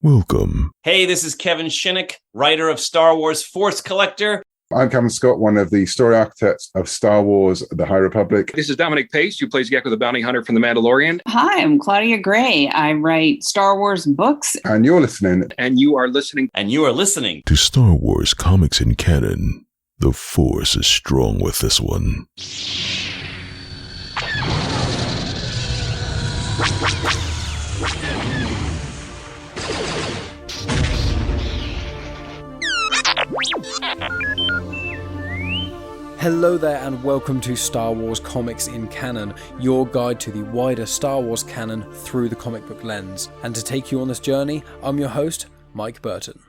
Welcome. Hey, this is Kevin Shinnick, writer of Star Wars Force Collector. I'm Cameron Scott, one of the story architects of Star Wars The High Republic. This is Dominic Pace, who plays Gekko the Bounty Hunter from The Mandalorian. Hi, I'm Claudia Gray. I write Star Wars books. And you're listening. And you are listening. And you are listening to Star Wars Comics in Canon. The Force is strong with this one. Hello there and welcome to Star Wars Comics in Canon, your guide to the wider Star Wars canon through the comic book lens. And to take you on this journey, I'm your host, Mike Burton.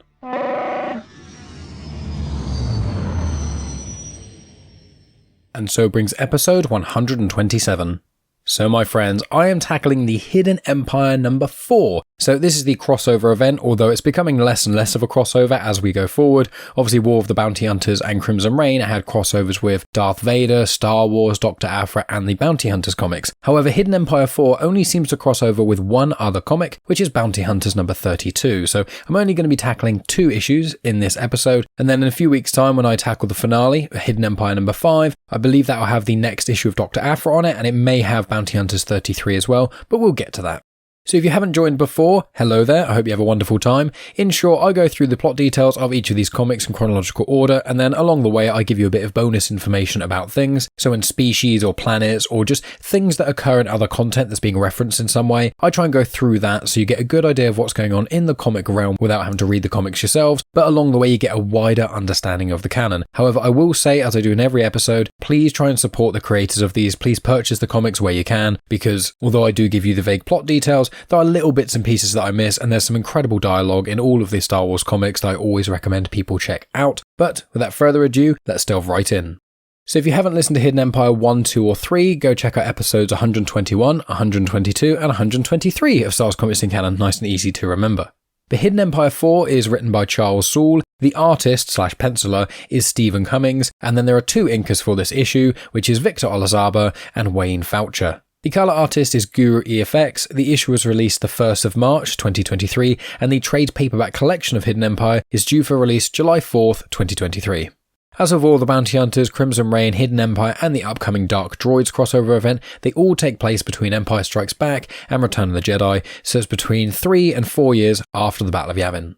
And so brings episode 127. So my friends, I am tackling the Hidden Empire number 4. So this is the crossover event, although it's becoming less and less of a crossover as we go forward. Obviously War of the Bounty Hunters and Crimson Reign had crossovers with Darth Vader, Star Wars, Dr. Aphra and the Bounty Hunters comics. However, Hidden Empire 4 only seems to cross over with one other comic, which is Bounty Hunters number 32. So I'm only going to be tackling 2 issues in this episode, and then in a few weeks time when I tackle the finale, Hidden Empire number 5, I believe that will have the next issue of Dr. Aphra on it, and it may have Bounty Hunters 33 as well, but we'll get to that. So if you haven't joined before, hello there, I hope you have a wonderful time. In short, I go through the plot details of each of these comics in chronological order, and then along the way I give you a bit of bonus information about things, so in species or planets or just things that occur in other content that's being referenced in some way. I try and go through that so you get a good idea of what's going on in the comic realm without having to read the comics yourselves, but along the way you get a wider understanding of the canon. However, I will say, as I do in every episode, please try and support the creators of these, please purchase the comics where you can, because although I do give you the vague plot details, there are little bits and pieces that I miss, and there's some incredible dialogue in all of the Star Wars comics that I always recommend people check out. But without further ado, let's delve right in. So if you haven't listened to Hidden Empire 1, 2 or 3, go check out episodes 121, 122 and 123 of Star Wars Comics in Canon, nice and easy to remember. The Hidden Empire 4 is written by Charles Soule, the artist/penciler is Steven Cummings, and then there are 2 inkers for this issue, which is Victor Olazaba and Wayne Faucher. The colour artist is Guru EFX, the issue was released the 1st of March 2023, and the trade paperback collection of Hidden Empire is due for release July 4th, 2023. As with all the Bounty Hunters, Crimson Reign, Hidden Empire and the upcoming Dark Droids crossover event, they all take place between Empire Strikes Back and Return of the Jedi, so it's between 3 and 4 years after the Battle of Yavin.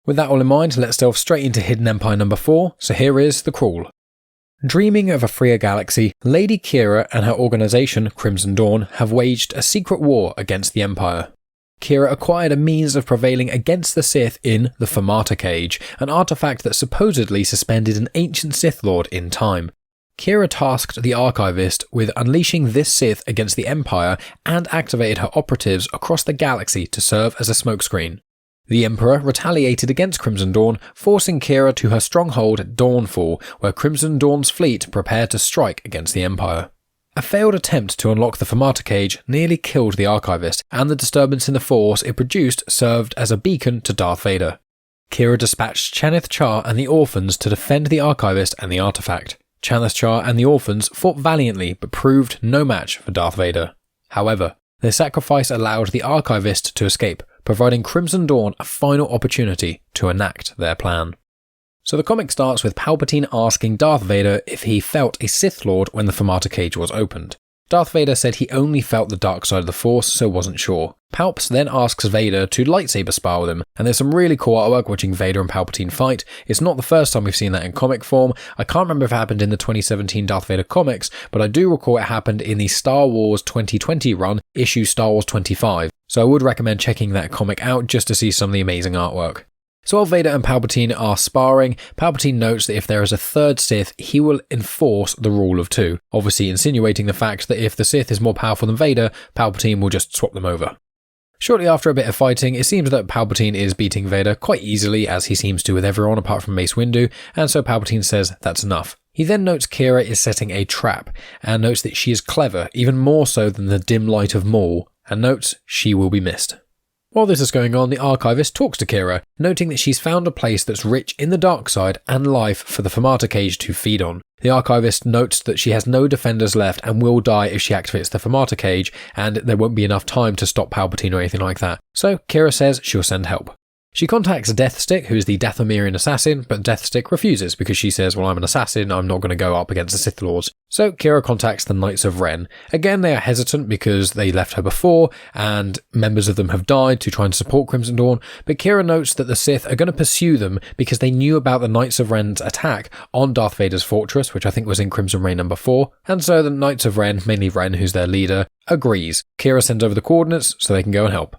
With that all in mind, let's delve straight into Hidden Empire number 4, so here is the Crawl. Dreaming of a freer galaxy, Lady Qi'ra and her organisation, Crimson Dawn, have waged a secret war against the Empire. Qi'ra acquired a means of prevailing against the Sith in the Fermata Cage, an artifact that supposedly suspended an ancient Sith Lord in time. Qi'ra tasked the Archivist with unleashing this Sith against the Empire and activated her operatives across the galaxy to serve as a smokescreen. The Emperor retaliated against Crimson Dawn, forcing Qi'ra to her stronghold at Dawnfall, where Crimson Dawn's fleet prepared to strike against the Empire. A failed attempt to unlock the Fermata Cage nearly killed the Archivist, and the disturbance in the Force it produced served as a beacon to Darth Vader. Qi'ra dispatched Chanith Char and the Orphans to defend the Archivist and the artifact. Chanith Char and the Orphans fought valiantly but proved no match for Darth Vader. However, their sacrifice allowed the Archivist to escape, providing Crimson Dawn a final opportunity to enact their plan. So the comic starts with Palpatine asking Darth Vader if he felt a Sith Lord when the Fermata Cage was opened. Darth Vader said he only felt the dark side of the Force, so wasn't sure. Palps then asks Vader to lightsaber spar with him, and there's some really cool artwork watching Vader and Palpatine fight. It's not the first time we've seen that in comic form. I can't remember if it happened in the 2017 Darth Vader comics, but I do recall it happened in the Star Wars 2020 run, issue Star Wars 25. So I would recommend checking that comic out just to see some of the amazing artwork. So while Vader and Palpatine are sparring, Palpatine notes that if there is a third Sith, he will enforce the rule of 2, obviously insinuating the fact that if the Sith is more powerful than Vader, Palpatine will just swap them over. Shortly after a bit of fighting, it seems that Palpatine is beating Vader quite easily, as he seems to with everyone apart from Mace Windu, and so Palpatine says that's enough. He then notes Qi'ra is setting a trap, and notes that she is clever, even more so than the dim light of Maul, and notes she will be missed. While this is going on, the Archivist talks to Qi'ra, noting that she's found a place that's rich in the dark side and life for the Fermata Cage to feed on. The Archivist notes that she has no defenders left and will die if she activates the Fermata Cage, and there won't be enough time to stop Palpatine or anything like that. So Qi'ra says she'll send help. She contacts Deathstick, who is the Dathomirian assassin, but Deathstick refuses because she says, well, I'm an assassin, I'm not going to go up against the Sith Lords. So Qi'ra contacts the Knights of Ren. Again, they are hesitant because they left her before, and members of them have died to try and support Crimson Dawn, but Qi'ra notes that the Sith are going to pursue them because they knew about the Knights of Ren's attack on Darth Vader's fortress, which I think was in Crimson Reign number 4, and so the Knights of Ren, mainly Ren, who's their leader, agrees. Qi'ra sends over the coordinates so they can go and help.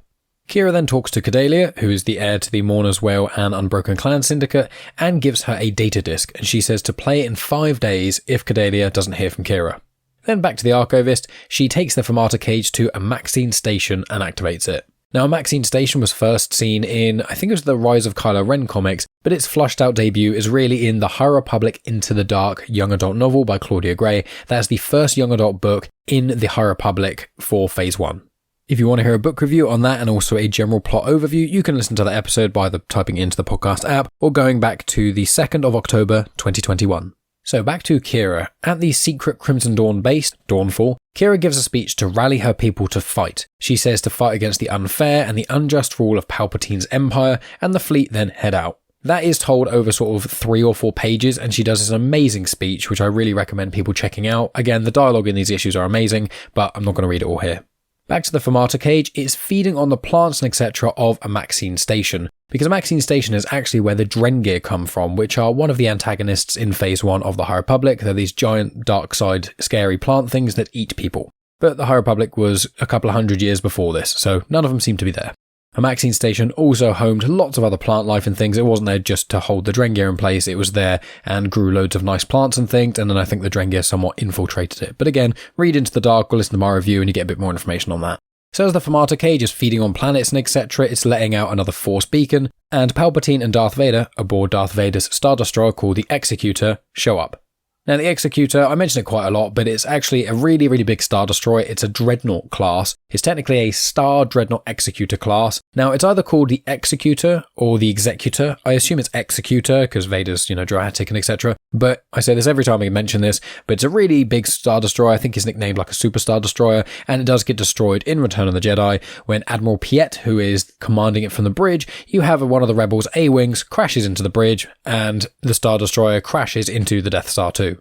Qi'ra then talks to Cordelia, who is the heir to the Mourner's Wail and Unbroken Clan Syndicate, and gives her a data disk, and she says to play it in 5 days if Cordelia doesn't hear from Qi'ra. Then back to the Archivist, she takes the Fermata Cage to Amaxine Station and activates it. Now, Amaxine Station was first seen in, I think it was the Rise of Kylo Ren comics, but its flushed out debut is really in the High Republic Into the Dark young adult novel by Claudia Gray. That is the first young adult book in the High Republic for Phase 1. If you want to hear a book review on that and also a general plot overview, you can listen to that episode by typing into the podcast app or going back to the 2nd of October 2021. So back to Qi'ra. At the secret Crimson Dawn base, Dawnfall, Qi'ra gives a speech to rally her people to fight. She says to fight against the unfair and the unjust rule of Palpatine's empire, and the fleet then head out. That is told over sort of 3 or 4 pages, and she does this amazing speech, which I really recommend people checking out. Again, the dialogue in these issues are amazing, but I'm not going to read it all here. Back to the Fermata Cage, it's feeding on the plants and etc. of Amaxine Station, because Amaxine Station is actually where the Drengir come from, which are one of the antagonists in Phase 1 of the High Republic. They're these giant, dark side, scary plant things that eat people. But the High Republic was a couple of 100 years before this, so none of them seem to be there. Amaxine Station also homed lots of other plant life and things. It wasn't there just to hold the Drengir in place, it was there and grew loads of nice plants and things, and then I think the Drengir somewhat infiltrated it. But again, read Into the Dark or listen to my review and you get a bit more information on that. So as the Fermata Cage is feeding on planets and etc., it's letting out another Force beacon, and Palpatine and Darth Vader, aboard Darth Vader's Star Destroyer called the Executor, show up. Now the Executor, I mention it quite a lot, but it's actually a really, really big Star Destroyer. It's a Dreadnought class. It's technically a Star Dreadnought Executor class. Now it's either called the Executor or the Executor. I assume it's Executor because Vader's, dramatic and etc. But I say this every time I mention this, but it's a really big Star Destroyer. I think it's nicknamed like a Super Star Destroyer, and it does get destroyed in Return of the Jedi when Admiral Piet, who is commanding it from the bridge, you have one of the rebels' A-Wings crashes into the bridge, and the Star Destroyer crashes into the Death Star too.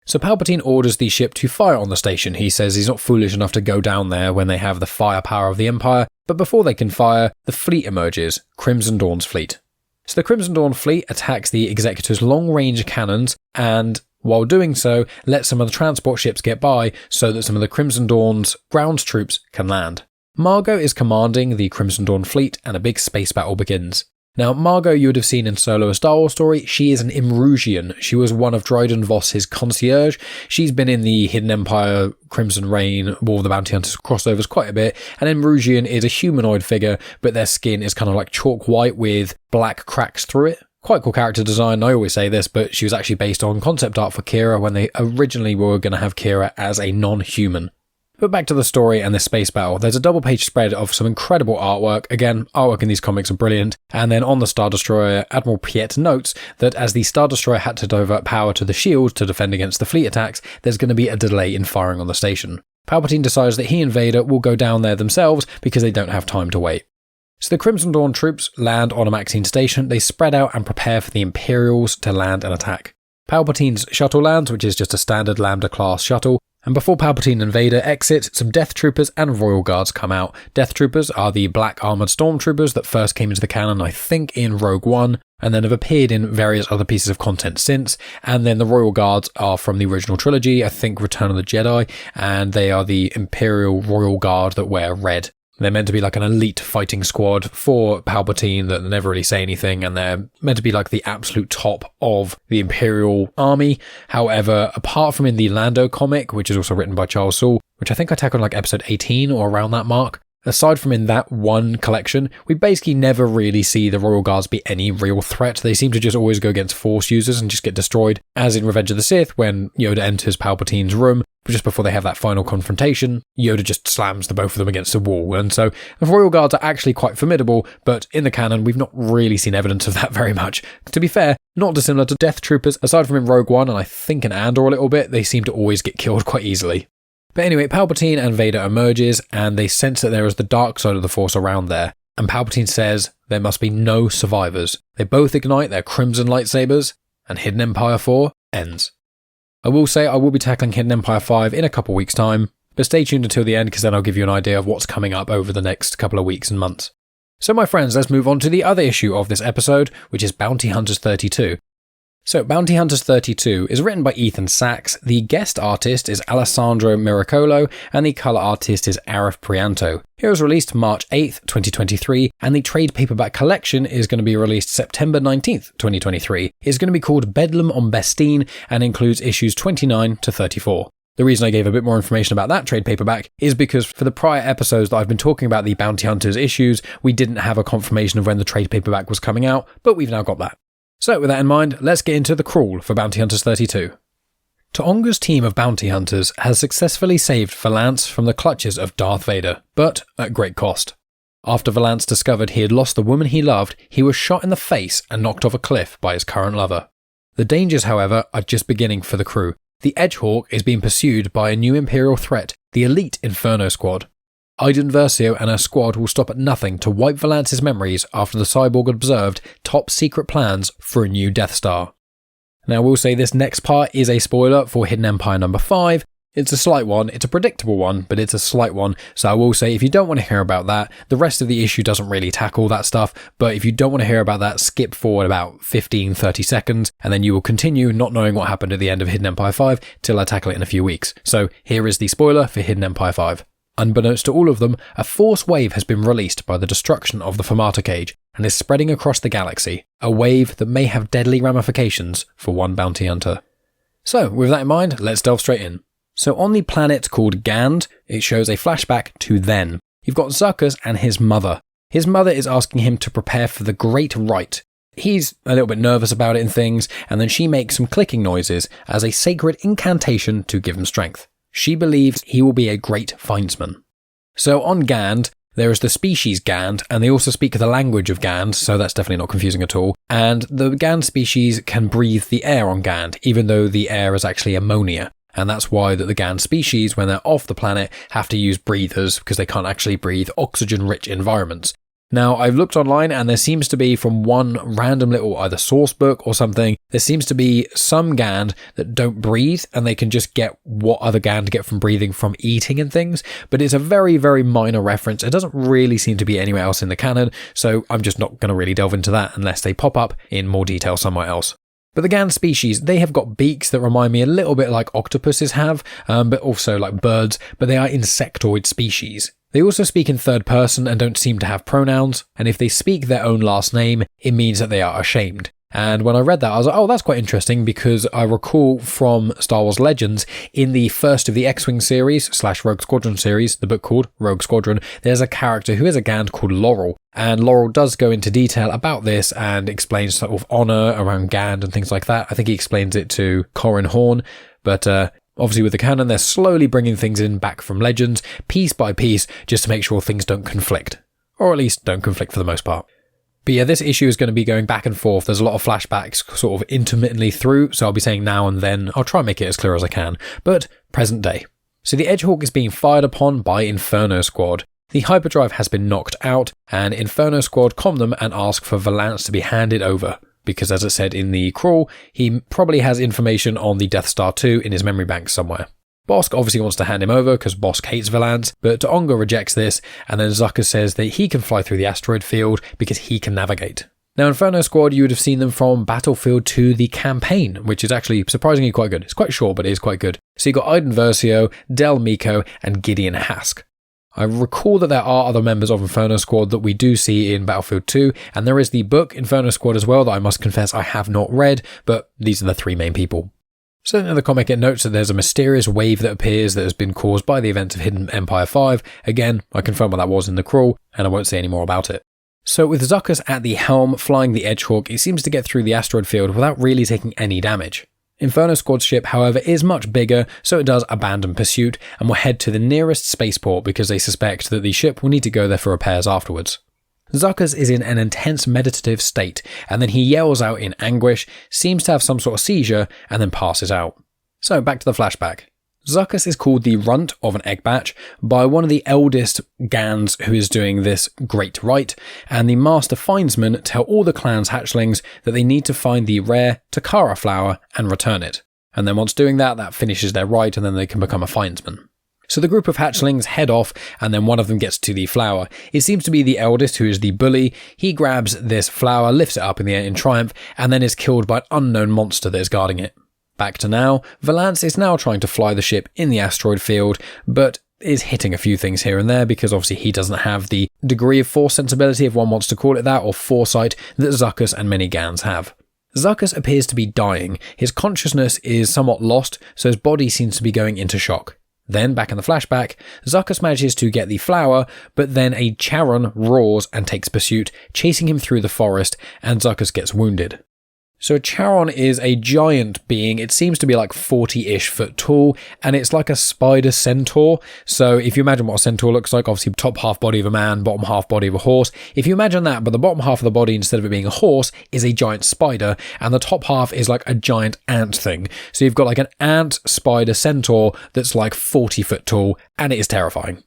So Palpatine orders the ship to fire on the station. He says he's not foolish enough to go down there when they have the firepower of the Empire, but before they can fire, the fleet emerges, Crimson Dawn's fleet. So the Crimson Dawn fleet attacks the Executor's long-range cannons, and while doing so, lets some of the transport ships get by so that some of the Crimson Dawn's ground troops can land. Margot is commanding the Crimson Dawn fleet, and a big space battle begins. Now, Margot you would have seen in Solo: A Star Wars Story. She is an Imrusian. She was one of Dryden Voss's concierge. She's been in the Hidden Empire, Crimson Reign, War of the Bounty Hunters crossovers quite a bit. An Imrusian is a humanoid figure, but their skin is kind of like chalk white with black cracks through it. Quite cool character design. I always say this, but she was actually based on concept art for Qi'ra when they originally were going to have Qi'ra as a non-human. But back to the story and this space battle. There's a double-page spread of some incredible artwork. Again, artwork in these comics are brilliant. And then on the Star Destroyer, Admiral Piet notes that as the Star Destroyer had to divert power to the shield to defend against the fleet attacks, there's going to be a delay in firing on the station. Palpatine decides that he and Vader will go down there themselves because they don't have time to wait. So the Crimson Dawn troops land on Amaxine Station. They spread out and prepare for the Imperials to land and attack. Palpatine's shuttle lands, which is just a standard Lambda-class shuttle, and before Palpatine and Vader exit, some Death Troopers and Royal Guards come out. Death Troopers are the black armoured stormtroopers that first came into the canon, I think, in Rogue One, and then have appeared in various other pieces of content since. And then the Royal Guards are from the original trilogy, I think Return of the Jedi, and they are the Imperial Royal Guard that wear red. They're meant to be like an elite fighting squad for Palpatine that never really say anything, and they're meant to be like the absolute top of the Imperial army. However, apart from in the Lando comic, which is also written by Charles Soule, which I think I tackled like episode 18 or around that mark, aside from in that one collection, we basically never really see the Royal Guards be any real threat. They seem to just always go against Force users and just get destroyed, as in Revenge of the Sith when Yoda enters Palpatine's room. But just before they have that final confrontation, Yoda just slams the both of them against a wall. And so the Royal Guards are actually quite formidable, but in the canon, we've not really seen evidence of that very much. To be fair, not dissimilar to Death Troopers, aside from in Rogue One, and I think in Andor a little bit, they seem to always get killed quite easily. But anyway, Palpatine and Vader emerges, and they sense that there is the dark side of the Force around there. And Palpatine says, there must be no survivors. They both ignite their crimson lightsabers, and Hidden Empire 4 ends. I will say I will be tackling Hidden Empire 5 in a couple weeks' time, but stay tuned until the end because then I'll give you an idea of what's coming up over the next couple of weeks and months. So my friends, let's move on to the other issue of this episode, which is Bounty Hunters 32. So Bounty Hunters 32 is written by Ethan Sachs, the guest artist is Alessandro Miracolo, and the colour artist is Arif Prianto. It was released March 8th, 2023, and the trade paperback collection is going to be released September 19th, 2023. It's going to be called Bedlam on Bestine and includes issues 29 to 34. The reason I gave a bit more information about that trade paperback is because for the prior episodes that I've been talking about the Bounty Hunters issues, we didn't have a confirmation of when the trade paperback was coming out, but we've now got that. So with that in mind, let's get into the crawl for Bounty Hunters 32. T'Onga's team of bounty hunters has successfully saved Valance from the clutches of Darth Vader, but at great cost. After Valance discovered he had lost the woman he loved, he was shot in the face and knocked off a cliff by his current lover. The dangers, however, are just beginning for the crew. The Edgehawk is being pursued by a new Imperial threat, the elite Inferno Squad. Iden Versio and her squad will stop at nothing to wipe Valance's memories after the cyborg observed top-secret plans for a new Death Star. Now, I will say this next part is a spoiler for Hidden Empire number 5. It's a slight one, it's a predictable one, but it's a slight one, so I will say if you don't want to hear about that, the rest of the issue doesn't really tackle that stuff, but if you don't want to hear about that, skip forward about 15-30 seconds, and then you will continue not knowing what happened at the end of Hidden Empire 5 till I tackle it in a few weeks. So here is the spoiler for Hidden Empire 5. Unbeknownst to all of them, a force wave has been released by the destruction of the Fermata Cage and is spreading across the galaxy, a wave that may have deadly ramifications for one bounty hunter. So, with that in mind, let's delve straight in. So on the planet called Gand, it shows a flashback to then. You've got Zuckuss and his mother. His mother is asking him to prepare for the Great Rite. He's a little bit nervous about it and things, and then she makes some clicking noises as a sacred incantation to give him strength. She believes he will be a great findsman. So on Gand, there is the species Gand, and they also speak the language of Gand, so that's definitely not confusing at all. And the Gand species can breathe the air on Gand, even though the air is actually ammonia. And that's why that the Gand species, when they're off the planet, have to use breathers, because they can't actually breathe oxygen-rich environments. Now, I've looked online and there seems to be, from one random little either source book or something, there seems to be some Gand that don't breathe and they can just get what other Gand get from breathing from eating and things, but it's a very, very minor reference. It doesn't really seem to be anywhere else in the canon, so I'm just not going to really delve into that unless they pop up in more detail somewhere else. But the Gand species, they have got beaks that remind me a little bit like octopuses have, but also like birds, but they are insectoid species. They also speak in third person and don't seem to have pronouns, and if they speak their own last name, it means that they are ashamed. And when I read that, I was like, oh, that's quite interesting, because I recall from Star Wars Legends, in the first of the X-Wing series / Rogue Squadron series, the book called Rogue Squadron, there's a character who is a Gand called Laurel, and Laurel does go into detail about this and explains sort of honour around Gand and things like that. I think he explains it to Corran Horn, but obviously with the canon, they're slowly bringing things in back from Legends, piece by piece, just to make sure things don't conflict. Or at least don't conflict for the most part. But yeah, this issue is going to be going back and forth. There's a lot of flashbacks sort of intermittently through, so I'll be saying now and then. I'll try and make it as clear as I can. But present day. So the Edgehawk is being fired upon by Inferno Squad. The hyperdrive has been knocked out, and Inferno Squad calm them and ask for Valance to be handed over. Because as I said in the crawl, he probably has information on the Death Star 2 in his memory bank somewhere. Bosk obviously wants to hand him over because Bosk hates Valance, but T'Onga rejects this, and then Zuckuss says that he can fly through the asteroid field because he can navigate. Now, Inferno Squad, you would have seen them from Battlefield 2, the campaign, which is actually surprisingly quite good. It's quite short, but it is quite good. So you've got Iden Versio, Del Meeko, and Gideon Hask. I recall that there are other members of Inferno Squad that we do see in Battlefield 2, and there is the book Inferno Squad as well that I must confess I have not read, but these are the three main people. So in the comic it notes that there's a mysterious wave that appears that has been caused by the events of Hidden Empire 5. Again, I confirm what that was in the crawl, and I won't say any more about it. So with Zuckuss at the helm flying the Edgehawk, it seems to get through the asteroid field without really taking any damage. Inferno Squad's ship, however, is much bigger, so it does abandon pursuit and will head to the nearest spaceport because they suspect that the ship will need to go there for repairs afterwards. Zuckuss is in an intense meditative state, and then he yells out in anguish, seems to have some sort of seizure, and then passes out. So back to the flashback. Zuckuss is called the runt of an egg batch by one of the eldest Gands who is doing this great rite, and the master findsmen tell all the clan's hatchlings that they need to find the rare Qi'ra flower and return it. And then once doing that, that finishes their rite and then they can become a findsman. So the group of hatchlings head off, and then one of them gets to the flower. It seems to be the eldest, who is the bully. He grabs this flower, lifts it up in the air in triumph, and then is killed by an unknown monster that is guarding it. Back to now, Valance is now trying to fly the ship in the asteroid field, but is hitting a few things here and there because obviously he doesn't have the degree of force sensibility, if one wants to call it that, or foresight that Zuckuss and many Gans have. Zuckuss appears to be dying. His consciousness is somewhat lost, so his body seems to be going into shock. Then, back in the flashback, Zuckuss manages to get the flower, but then a Charon roars and takes pursuit, chasing him through the forest, and Zuckuss gets wounded. So a Charon is a giant being. It seems to be like 40-ish foot tall, and it's like a spider centaur. So if you imagine what a centaur looks like, obviously top half body of a man, bottom half body of a horse. If you imagine that, but the bottom half of the body, instead of it being a horse, is a giant spider, and the top half is like a giant ant thing. So you've got like an ant spider centaur that's like 40 foot tall, and it is terrifying.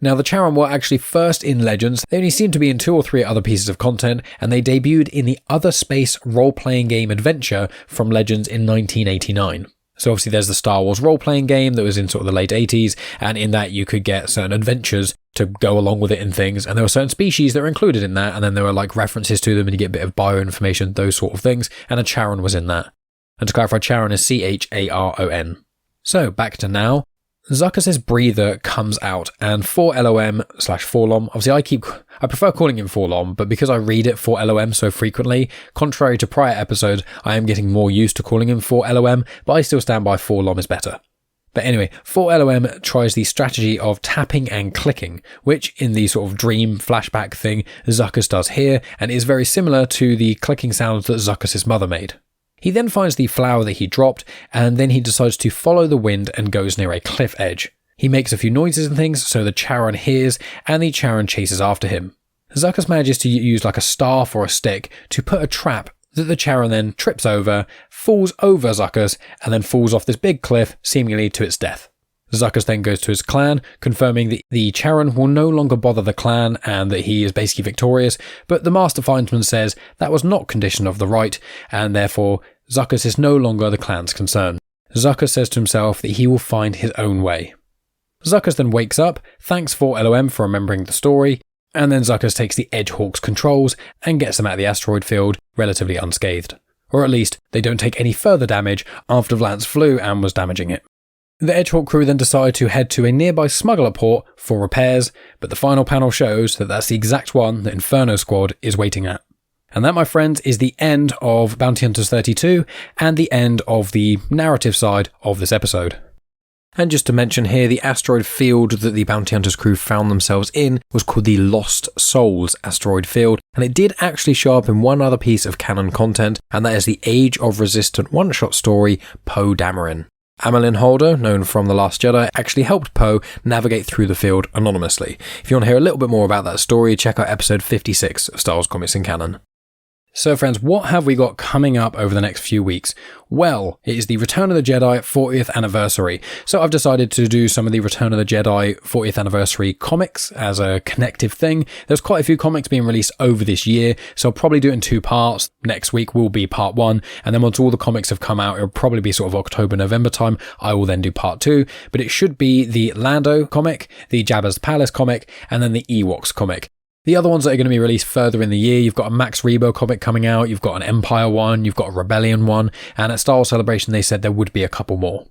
Now, the Charon were actually first in Legends. They only seem to be in 2 or 3 other pieces of content, and they debuted in the Other Space role-playing game adventure from Legends in 1989. So obviously there's the Star Wars role-playing game that was in sort of the late 80s, and in that you could get certain adventures to go along with it and things, and there were certain species that were included in that, and then there were like references to them, and you get a bit of bioinformation, those sort of things, and a Charon was in that. And to clarify, Charon is Charon. So, back to now. Zuckuss's breather comes out, and 4LOM/4LOM, obviously I prefer calling him 4LOM, but because I read it 4LOM so frequently, contrary to prior episodes, I am getting more used to calling him 4LOM, but I still stand by 4LOM is better. But anyway, 4LOM tries the strategy of tapping and clicking, which in the sort of dream flashback thing Zuckuss does here, and is very similar to the clicking sounds that Zuckuss's mother made. He then finds the flower that he dropped, and then he decides to follow the wind and goes near a cliff edge. He makes a few noises and things, so the Charon hears, and the Charon chases after him. Zuckuss manages to use like a staff or a stick to put a trap that the Charon then trips over, falls over Zuckuss, and then falls off this big cliff, seemingly to its death. Zuckuss then goes to his clan, confirming that the Charon will no longer bother the clan and that he is basically victorious, but the Master Findsman says that was not condition of the rite, and therefore Zuckuss is no longer the clan's concern. Zuckuss says to himself that he will find his own way. Zuckuss then wakes up, thanks 4LOM for remembering the story, and then Zuckuss takes the Edgehawk's controls and gets them out of the asteroid field relatively unscathed. Or at least, they don't take any further damage after Valance flew and was damaging it. The Edgehawk crew then decide to head to a nearby smuggler port for repairs, but the final panel shows that that's the exact one that Inferno Squad is waiting at. And that, my friends, is the end of Bounty Hunters 32 and the end of the narrative side of this episode. And just to mention here, the asteroid field that the Bounty Hunters crew found themselves in was called the Lost Souls asteroid field, and it did actually show up in one other piece of canon content, and that is the Age of Resistant one-shot story, Poe Dameron. Amelin Holder, known from The Last Jedi, actually helped Poe navigate through the field anonymously. If you want to hear a little bit more about that story, check out episode 56 of Star Wars Comics in Canon. So friends, what have we got coming up over the next few weeks? Well, it is the Return of the Jedi 40th anniversary. So I've decided to do some of the Return of the Jedi 40th anniversary comics as a connective thing. There's quite a few comics being released over this year, so I'll probably do it in 2 parts. Next week will be part 1, and then once all the comics have come out, it'll probably be sort of October, November time, I will then do part 2. But it should be the Lando comic, the Jabba's Palace comic, and then the Ewoks comic. The other ones that are going to be released further in the year, you've got a Max Rebo comic coming out, you've got an Empire one, you've got a Rebellion one, and at Star Wars Celebration they said there would be a couple more.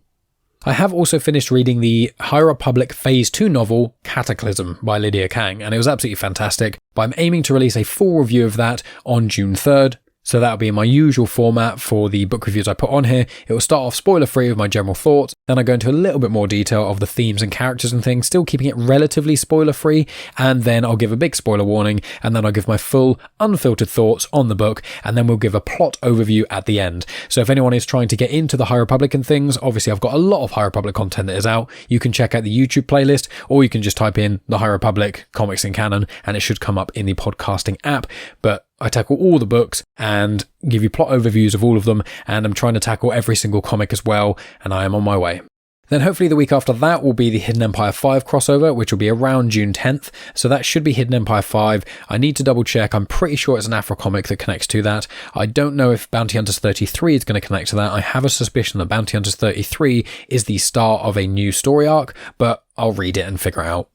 I have also finished reading the High Republic Phase 2 novel, Cataclysm, by Lydia Kang, and it was absolutely fantastic, but I'm aiming to release a full review of that on June 3rd. So that'll be in my usual format for the book reviews I put on here. It will start off spoiler-free with my general thoughts, then I go into a little bit more detail of the themes and characters and things, still keeping it relatively spoiler-free, and then I'll give a big spoiler warning, and then I'll give my full, unfiltered thoughts on the book, and then we'll give a plot overview at the end. So if anyone is trying to get into the High Republic and things, obviously I've got a lot of High Republic content that is out. You can check out the YouTube playlist, or you can just type in the High Republic Comics in Canon, and it should come up in the podcasting app. But I tackle all the books and give you plot overviews of all of them, and I'm trying to tackle every single comic as well, and I am on my way. Then hopefully the week after that will be the Hidden Empire 5 crossover, which will be around June 10th. So that should be Hidden Empire 5. I need to double check. I'm pretty sure it's an Afro comic that connects to that. I don't know if Bounty Hunters 33 is going to connect to that. I have a suspicion that Bounty Hunters 33 is the start of a new story arc, but I'll read it and figure it out.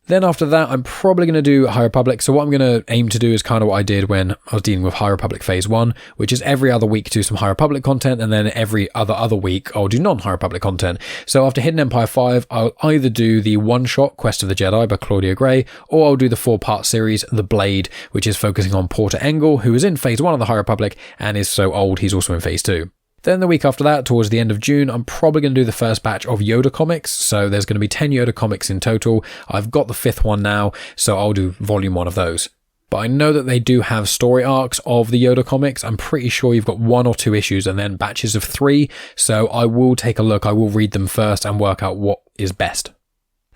Then after that, I'm probably going to do High Republic. So what I'm going to aim to do is kind of what I did when I was dealing with High Republic Phase 1, which is every other week do some High Republic content, and then every other week I'll do non-High Republic content. So after Hidden Empire 5, I'll either do the one-shot Quest of the Jedi by Claudia Gray, or I'll do the 4-part series The Blade, which is focusing on Porter Engle, who is in Phase 1 of the High Republic and is so old he's also in Phase 2. Then the week after that, towards the end of June, I'm probably going to do the first batch of Yoda comics. So there's going to be 10 Yoda comics in total. I've got the 5th one now, so I'll do volume 1 of those. But I know that they do have story arcs of the Yoda comics. I'm pretty sure you've got 1 or 2 issues and then batches of 3. So I will take a look. I will read them first and work out what is best.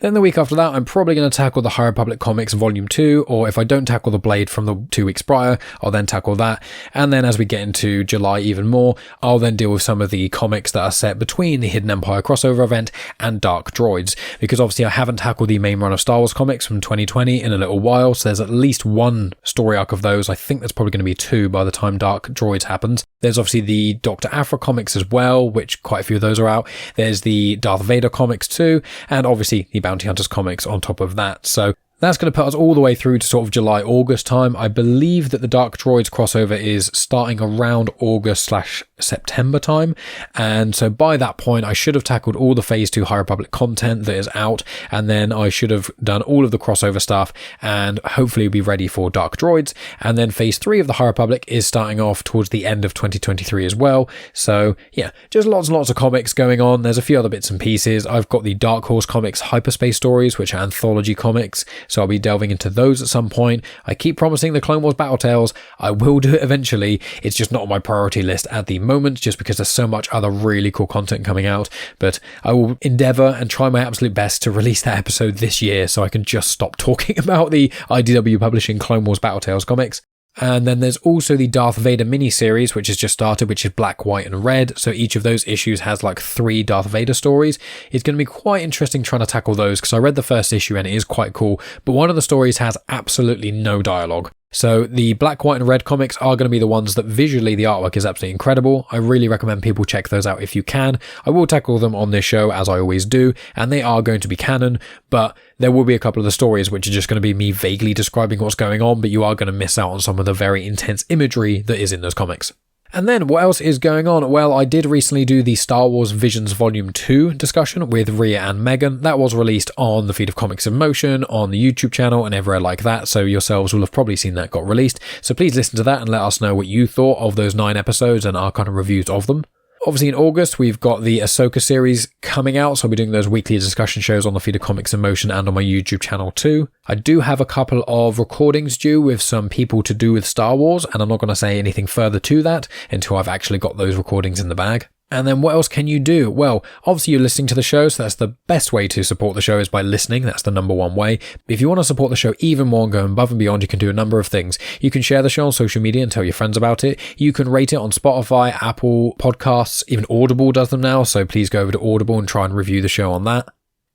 Then the week after that, I'm probably going to tackle the High Republic Comics Volume 2, or if I don't tackle the Blade from the 2 weeks prior, I'll then tackle that. And then as we get into July even more, I'll then deal with some of the comics that are set between the Hidden Empire crossover event and Dark Droids, because obviously I haven't tackled the main run of Star Wars comics from 2020 in a little while, so there's at least 1 story arc of those. I think there's probably going to be 2 by the time Dark Droids happens. There's obviously the Dr. Aphra comics as well, which quite a few of those are out. There's the Darth Vader comics too, and obviously the Bounty Hunters comics on top of that. So that's going to put us all the way through to sort of July, August time. I believe that the Dark Droids crossover is starting around August/September time. And so by that point, I should have tackled all the Phase 2 High Republic content that is out. And then I should have done all of the crossover stuff and hopefully be ready for Dark Droids. And then Phase 3 of the High Republic is starting off towards the end of 2023 as well. So yeah, just lots and lots of comics going on. There's a few other bits and pieces. I've got the Dark Horse Comics Hyperspace Stories, which are anthology comics. So I'll be delving into those at some point. I keep promising the Clone Wars Battle Tales. I will do it eventually. It's just not on my priority list at the moment, just because there's so much other really cool content coming out. But I will endeavour and try my absolute best to release that episode this year so I can just stop talking about the IDW publishing Clone Wars Battle Tales comics. And then there's also the Darth Vader mini-series, which has just started, which is black, white, and red. So each of those issues has like 3 Darth Vader stories. It's going to be quite interesting trying to tackle those, because I read the first issue and it is quite cool. But one of the stories has absolutely no dialogue. So the black, white, and red comics are going to be the ones that visually the artwork is absolutely incredible. I really recommend people check those out if you can. I will tackle them on this show, as I always do, and they are going to be canon, but there will be a couple of the stories which are just going to be me vaguely describing what's going on, but you are going to miss out on some of the very intense imagery that is in those comics. And then what else is going on? Well, I did recently do the Star Wars Visions Volume 2 discussion with Rhea and Megan. That was released on the feed of Comics in Motion, on the YouTube channel and everywhere like that. So yourselves will have probably seen that got released. So please listen to that and let us know what you thought of those 9 episodes and our kind of reviews of them. Obviously in August, we've got the Ahsoka series coming out, so I'll be doing those weekly discussion shows on the feed of Comics in Motion and on my YouTube channel too. I do have a couple of recordings due with some people to do with Star Wars, and I'm not going to say anything further to that until I've actually got those recordings in the bag. And then what else can you do? Well, obviously you're listening to the show, so that's the best way to support the show is by listening. That's the number one way. If you want to support the show even more and go above and beyond, you can do a number of things. You can share the show on social media and tell your friends about it. You can rate it on Spotify, Apple Podcasts, even Audible does them now, so please go over to Audible and try and review the show on that.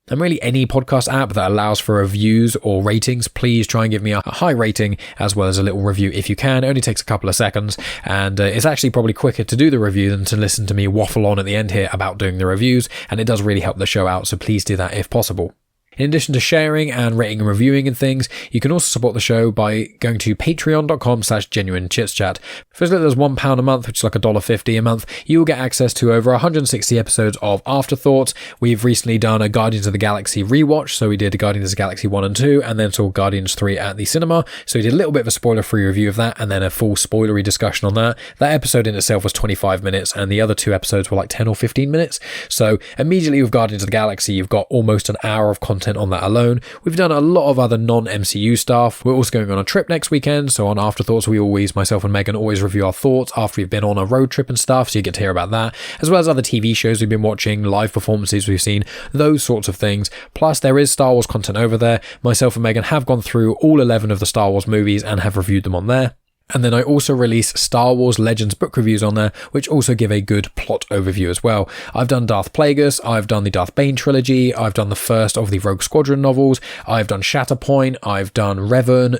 And really any podcast app that allows for reviews or ratings, please try and give me a high rating as well as a little review if you can. It only takes a couple of seconds, and it's actually probably quicker to do the review than to listen to me waffle on at the end here about doing the reviews, and it does really help the show out, so please do that if possible. In addition to sharing and rating and reviewing and things, you can also support the show by going to patreon.com/genuine Chit-Chat. For as little as £1 a month, which is like $1.50 a month, you will get access to over 160 episodes of Afterthoughts. We've recently done a Guardians of the Galaxy rewatch, so we did Guardians of the Galaxy 1 and 2, and then saw Guardians 3 at the cinema. So we did a little bit of a spoiler-free review of that, and then a full spoilery discussion on that. That episode in itself was 25 minutes, and the other 2 episodes were like 10 or 15 minutes. So immediately with Guardians of the Galaxy, you've got almost an hour of content on that alone. We've done a lot of other non-MCU stuff. We're also going on a trip next weekend, so on Afterthoughts we always, myself and Megan, always review our thoughts after we've been on a road trip and stuff, so you get to hear about that, as well as other TV shows we've been watching, live performances we've seen, those sorts of things. Plus there is Star Wars content over there. Myself and Megan have gone through all 11 of the Star Wars movies and have reviewed them on there. And then I also release Star Wars Legends book reviews on there, which also give a good plot overview as well. I've done Darth Plagueis, I've done the Darth Bane trilogy, I've done the first of the Rogue Squadron novels, I've done Shatterpoint, I've done Revan,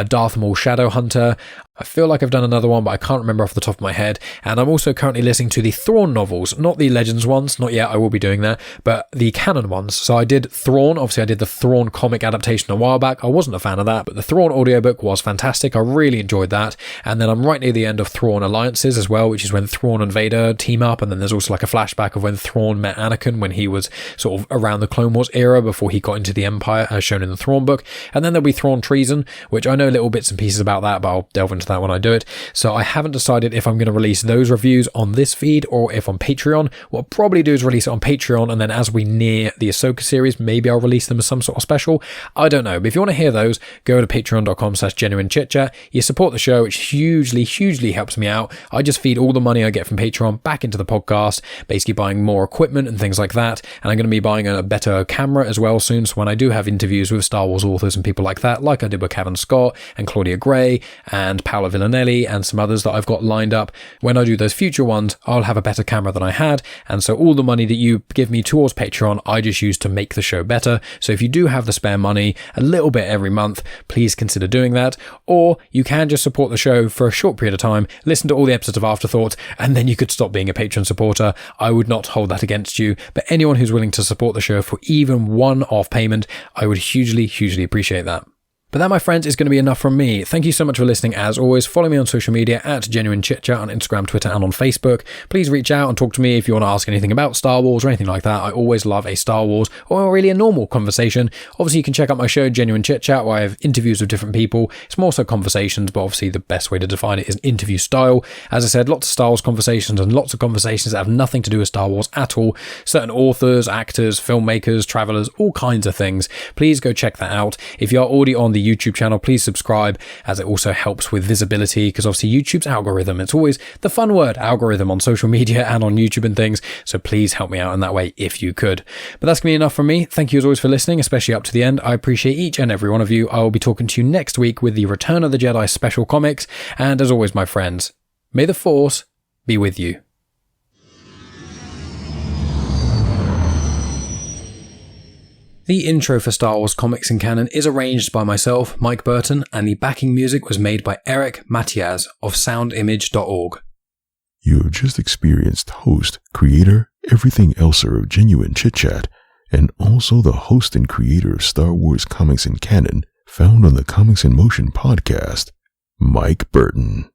Darth Maul Shadowhunter. I feel like I've done another one, but I can't remember off the top of my head. And I'm also currently listening to the Thrawn novels, not the Legends ones, not yet, I will be doing that, but the canon ones. So I did Thrawn, obviously I did the Thrawn comic adaptation a while back. I wasn't a fan of that, but the Thrawn audiobook was fantastic. I really enjoyed that. And then I'm right near the end of Thrawn Alliances as well, which is when Thrawn and Vader team up. And then there's also like a flashback of when Thrawn met Anakin when he was sort of around the Clone Wars era before he got into the Empire, as shown in the Thrawn book. And then there'll be Thrawn Treason, which I know little bits and pieces about that, but I'll delve into that when I do it. So I haven't decided if I'm going to release those reviews on this feed or if on Patreon. What I'll probably do is release it on Patreon, and then as we near the Ahsoka series, maybe I'll release them as some sort of special. I don't know, but if you want to hear those, go to patreon.com/genuine chit-chat. You support the show, which hugely helps me out. I just feed all the money I get from Patreon back into the podcast, basically buying more equipment and things like that. And I'm going to be buying a better camera as well soon, so when I do have interviews with Star Wars authors and people like that, like I did with Cavan Scott and Claudia Gray and Paolo Villanelli and some others that I've got lined up, when I do those future ones, I'll have a better camera than I had. And so all the money that you give me towards Patreon, I just use to make the show better. So if you do have the spare money, a little bit every month, please consider doing that. Or you can just support the show for a short period of time, listen to all the episodes of Afterthought, and then you could stop being a Patreon supporter. I would not hold that against you, but anyone who's willing to support the show for even one-off payment, I would hugely appreciate that. But that, my friends, is going to be enough from me. Thank you so much for listening. As always, follow me on social media at Genuine Chit-Chat on Instagram, Twitter, and on Facebook. Please reach out and talk to me if you want to ask anything about Star Wars or anything like that. I always love a Star Wars or really a normal conversation. Obviously, you can check out my show, Genuine Chit-Chat, where I have interviews with different people. It's more so conversations, but obviously the best way to define it is interview style. As I said, lots of Star Wars conversations and lots of conversations that have nothing to do with Star Wars at all. Certain authors, actors, filmmakers, travelers, all kinds of things. Please go check that out. If you are already on the YouTube channel, please subscribe, as it also helps with visibility, because obviously YouTube's algorithm, it's always the fun word, algorithm, on social media and on YouTube and things, so please help me out in that way if you could. But that's going to be enough from me. Thank you as always for listening, especially up to the end. I appreciate each and every one of you. I will be talking to you next week with the Return of the Jedi special comics, and as always, my friends, may the Force be with you. The intro for Star Wars Comics and Canon is arranged by myself, Mike Burton, and the backing music was made by Eric Matias of soundimage.org. You have just experienced host, creator, everything elser of Genuine Chit-Chat, and also the host and creator of Star Wars Comics and Canon, found on the Comics in Motion podcast, Mike Burton.